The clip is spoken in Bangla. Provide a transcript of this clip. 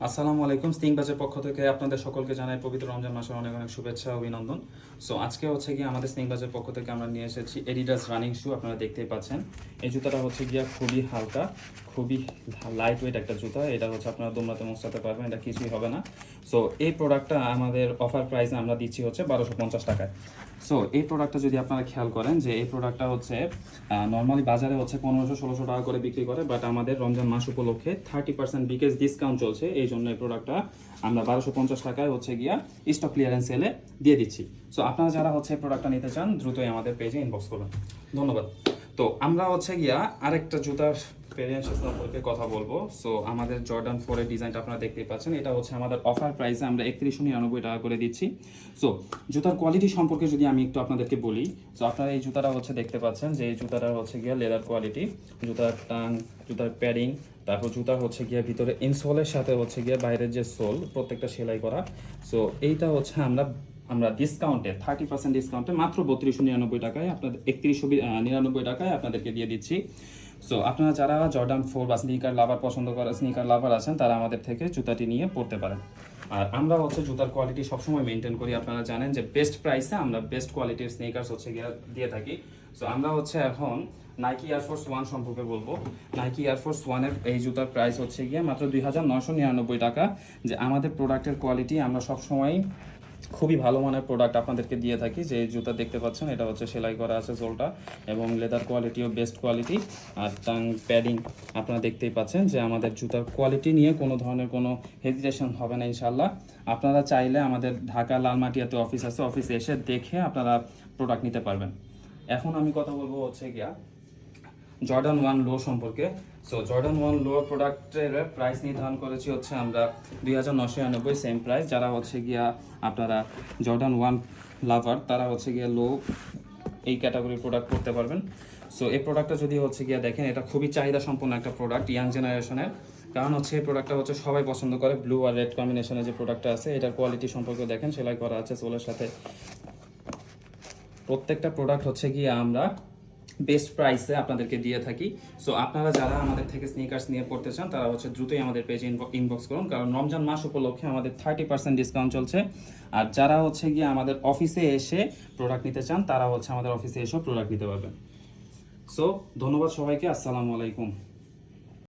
আসসালামু আলাইকুম। স্নিংবাজের পক্ষ থেকে আপনাদের সকলকে জানাই পবিত্র রমজান মাসের অনেক অনেক শুভেচ্ছা ও অভিনন্দন। সো আজকে হচ্ছে গিয়ে আমাদের স্নিংবাজের পক্ষ থেকে আমরা নিয়ে এসেছি এডিডাস রানিং শু। আপনারা দেখতেই পাচ্ছেন এই জুতাটা হচ্ছে গিয়ে খুবই হালকা, খুবই লাইট ওয়েট একটা জুতা। এটা হচ্ছে আপনারা দোমরাতে মোছাতে পারবেন, এটা কিছুই হবে না। সো এই প্রোডাক্টটা আমাদের অফার প্রাইসে আমরা দিচ্ছি হচ্ছে 1250 টাকায়। সো এই প্রোডাক্টটা যদি আপনারা খেয়াল করেন যে এই প্রোডাক্টটা হচ্ছে নর্মালি বাজারে হচ্ছে 1500-1600 টাকা করে বিক্রি করে, বাট আমাদের রমজান মাস উপলক্ষে 30% বিকেজ ডিসকাউন্ট চলছে, এই জন্য এই প্রোডাক্টটা আমরা 1250 টাকায় হচ্ছে গিয়া স্টক ক্লিয়ারেন্স সেলে দিয়ে দিচ্ছি। সো আপনারা যারা হচ্ছে এই প্রোডাক্টটা নিতে চান দ্রুতই আমাদের পেজে ইনবক্স করুন। ধন্যবাদ। তো আমরা হচ্ছে গিয়া আরেকটা জুতার ভেরিয়েন্ট সম্পর্কে কথা বলবো। সো আমাদের জর্ডান 4 এর ডিজাইনটা আপনারা দেখতেই পাচ্ছেন, এটা হচ্ছে আমাদের অফার প্রাইসে আমরা 3199 টাকা করে দিচ্ছি। সো জুতার কোয়ালিটি সম্পর্কে যদি আমি একটু আপনাদেরকে বলি, সো আপনারা এই জুতাটা হচ্ছে দেখতে পাচ্ছেন যে এই জুতাটা হচ্ছে গিয়া লেদার কোয়ালিটি, জুতার টাং, জুতার প্যাডিং, তারপর জুতা হচ্ছে গিয়া ভিতরে ইনসোলের সাথে হচ্ছে গিয়া বাইরের যে সোল প্রত্যেকটা সেলাই করা। সো এইটা হচ্ছে আমরা ডিসকাউন্টে 30% ডিসকাউন্টে মাত্র 3299 টাকায় আপনাদের 3199 টাকায় আপনাদেরকে দিয়ে দিচ্ছি। সো আপনারা যারা জর্ডান 4 বা স্নিকার লাভার পছন্দ করে, স্নিকার লাভার আছেন, তারা আমাদের থেকে জুতাটি নিয়ে পড়তে পারেন। আর আমরা হচ্ছে জুতার কোয়ালিটি সবসময় মেনটেন করি। আপনারা জানেন যে বেস্ট প্রাইসে আমরা বেস্ট কোয়ালিটির স্নিকার্স হচ্ছে গিয়ে দিয়ে থাকি। সো আমরা হচ্ছে এখন নাইকি এয়ারফোর্স 1 সম্পর্কে বলবো। নাইকি এয়ারফোর্স 1 এই জুতার প্রাইস হচ্ছে গিয়ে মাত্র 2999 টাকা। যে আমাদের প্রোডাক্টের কোয়ালিটি আমরা সবসময় খুবই ভালো মানের প্রোডাক্ট আপনাদেরকে দিয়ে থাকি। যে জুতা দেখতে পাচ্ছেন এটা হচ্ছে সেলাই করা আছে সোলটা, এবং লেদার কোয়ালিটিও বেস্ট কোয়ালিটি। আর টাং প্যাডিং আপনারা দেখতেই পাচ্ছেন যে আমাদের জুতার কোয়ালিটি নিয়ে কোনো ধরনের কোনো হেজিটেশন হবে না ইনশাল্লাহ। আপনারা চাইলে আমাদের ঢাকা লালমাটিয়াতে অফিস আছে, অফিসে এসে দেখে আপনারা প্রোডাক্ট নিতে পারবেন। এখন আমি কথা বলবো হচ্ছে গিয়া জর্ডান 1 লো সম্পর্কে। সো জর্ডান 1 লো প্রোডাক্টের প্রাইস নির্ধারণ করেছি হচ্ছে আমরা 2999 সেম প্রাইস। যারা হচ্ছে গিয়া আপনারা জর্ডান 1 লাভার তারা হচ্ছে গিয়া লো এই ক্যাটাগরির প্রোডাক্ট করতে পারবেন। সো এই প্রোডাক্টটা যদি হচ্ছে গিয়া দেখেন, এটা খুবই চাহিদা সম্পন্ন একটা প্রোডাক্ট ইয়াং জেনারেশনের। কারণ হচ্ছে এই প্রোডাক্টটা হচ্ছে সবাই পছন্দ করে, ব্লু আর রেড কম্বিনেশনের যে প্রোডাক্টটা আছে এটার কোয়ালিটি সম্পর্কে দেখেন, সেলাই করা আছে সোলের সাথে। প্রত্যেকটা প্রোডাক্ট হচ্ছে গিয়ে আমরা বেস্ট প্রাইসে আপনাদেরকে দিয়ে থাকি। সো আপনারা যারা আমাদের থেকে স্নিকার্স নিয়ে পড়তে চান তারা হচ্ছে দ্রুতই আমাদের পেজে ইনবক্স করুন, কারণ রমজান মাস উপলক্ষে আমাদের 30% ডিসকাউন্ট চলছে। আর যারা হচ্ছে গিয়ে আমাদের অফিসে এসে প্রোডাক্ট নিতে চান তারা হচ্ছে আমাদের অফিসে এসেও প্রোডাক্ট নিতে পারবেন। সো ধন্যবাদ সবাইকে। আসসালামু আলাইকুম।